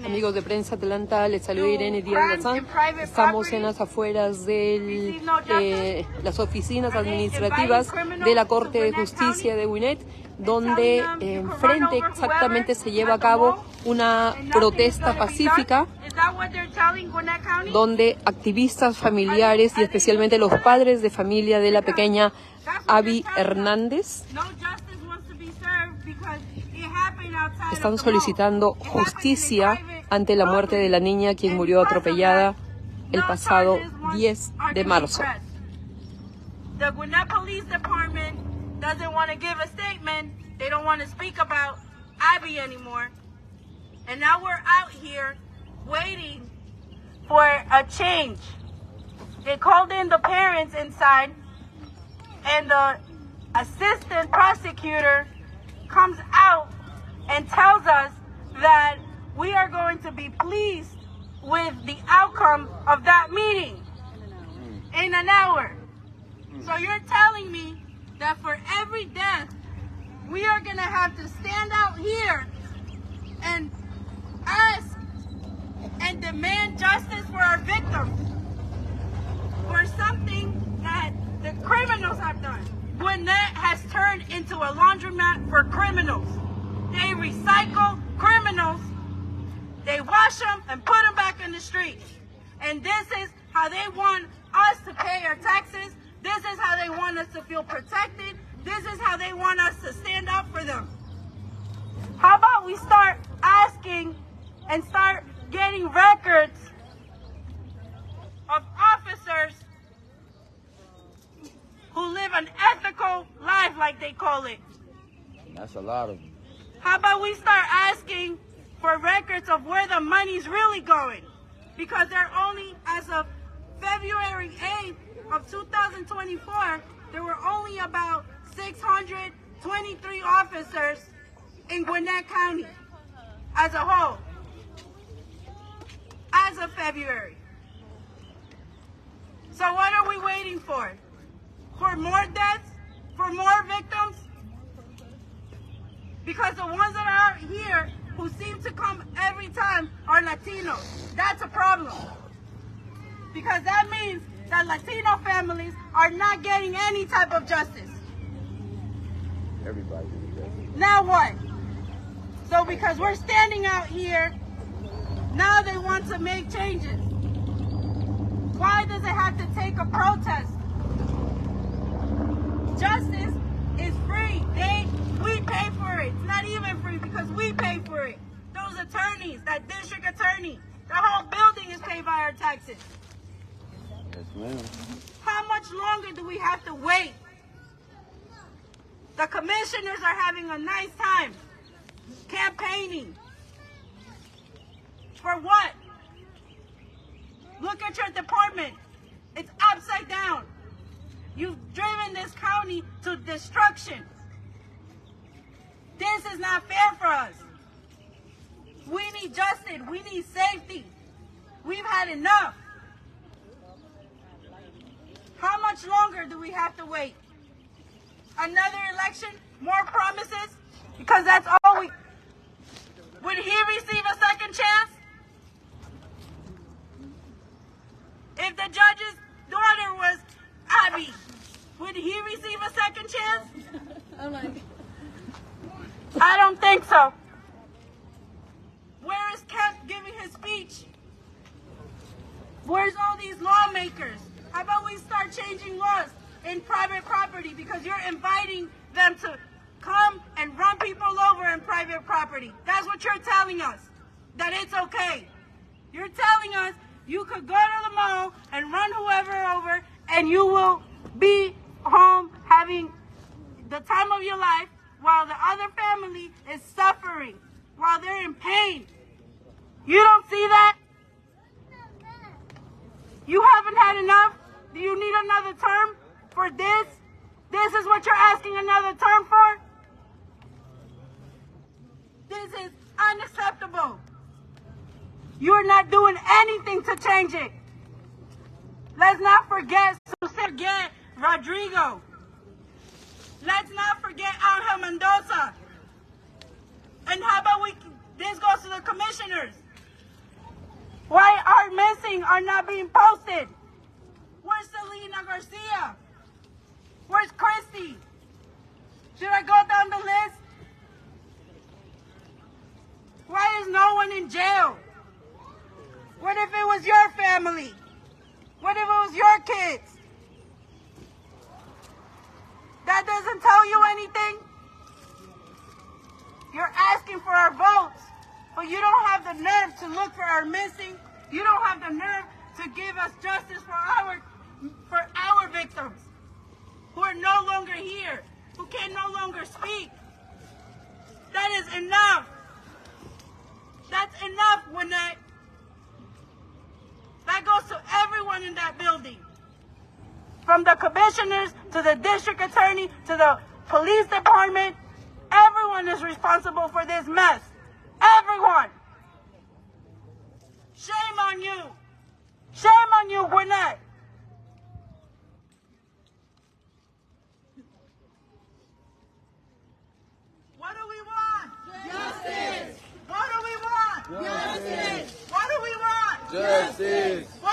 Amigos de Prensa Atlanta, les saluda Irene Díaz-Lazán. Estamos en las afueras de las oficinas administrativas de la Corte de Justicia de Gwinnett, donde enfrente exactamente se lleva a cabo una protesta pacífica, donde activistas familiares y especialmente los padres de familia de la pequeña Abigail Hernández están solicitando justicia ante la muerte de la niña quien murió atropellada el pasado 10 de marzo. The Gwinnett Police Department doesn't want to give a statement. They don't want to speak about Abby anymore. And now we're out here waiting for a change. They called in the parents inside, and the assistant prosecutor comes out and tells us that we are going to be pleased with the outcome of that meeting in an hour. So you're telling me that for every death, we are going to have to stand out here and ask and demand justice for our victims for something that the criminals have done. Gwinnett has turned into a laundromat for criminals. They recycle criminals, they wash them and put them back in the streets. And this is how they want us to pay our taxes. This is how they want us to feel protected. This is how they want us to stand up for them. How about we start asking and start getting records of officers who live an ethical life, like they call it. That's a lot of them. How about we start asking for records of where the money's really going? Because they're only, as of February 8th of 2024, there were only about 623 officers in Gwinnett County as a whole, as of February. So what are we waiting for? For more deaths? For more victims? Because the ones that are out here who seem to come every time are Latinos. That's a problem. Because that means that Latino families are not getting any type of justice. Everybody does. Now what? So because we're standing out here, now they want to make changes. Why does it have to take a protest? Justice is free. We pay for it. It's not even free because we pay for it. Those attorneys, that district attorney, the whole building is paid by our taxes. Yes, ma'am. How much longer do we have to wait? The commissioners are having a nice time campaigning. For what? Look at your department. It's upside down. You've driven this county to destruction. This is not fair for us. We need justice. We need safety. We've had enough. How much longer do we have to wait? Another election? More promises? Because that's all we... Would he receive a second chance? If the judge's daughter was Abby, would he receive a second chance? I'm like... I don't think so. Where is Kemp giving his speech? Where's all these lawmakers? How about we start changing laws in private property because you're inviting them to come and run people over in private property. That's what you're telling us, that it's okay. You're telling us you could go to the mall and run whoever over and you will be home having the time of your life while the other family is suffering, while they're in pain. You don't see that? You haven't had enough? Do you need another term for this? This is what you're asking another term for? This is unacceptable. You're not doing anything to change it. Let's not forget Rodrigo. Let's not forget Angel Mendoza. And how about this goes to the commissioners? Why our missing are not being posted? Where's Selena Garcia? Where's Christy? Should I go down the list? Why is no one in jail? What if it was your family? What if it was your kids? That doesn't tell you anything? You're asking for our votes, but you don't have the nerve to look for our missing. You don't have the nerve to give us justice for our victims who are no longer here, who can no longer speak. That is enough. That's enough, Gwinnett. That goes to everyone in that building. From the commissioners to the district attorney to the police department, everyone is responsible for this mess. Everyone. Shame on you. Shame on you, Gwinnett. What do we want? Justice. What do we want? Justice. What do we want? Justice.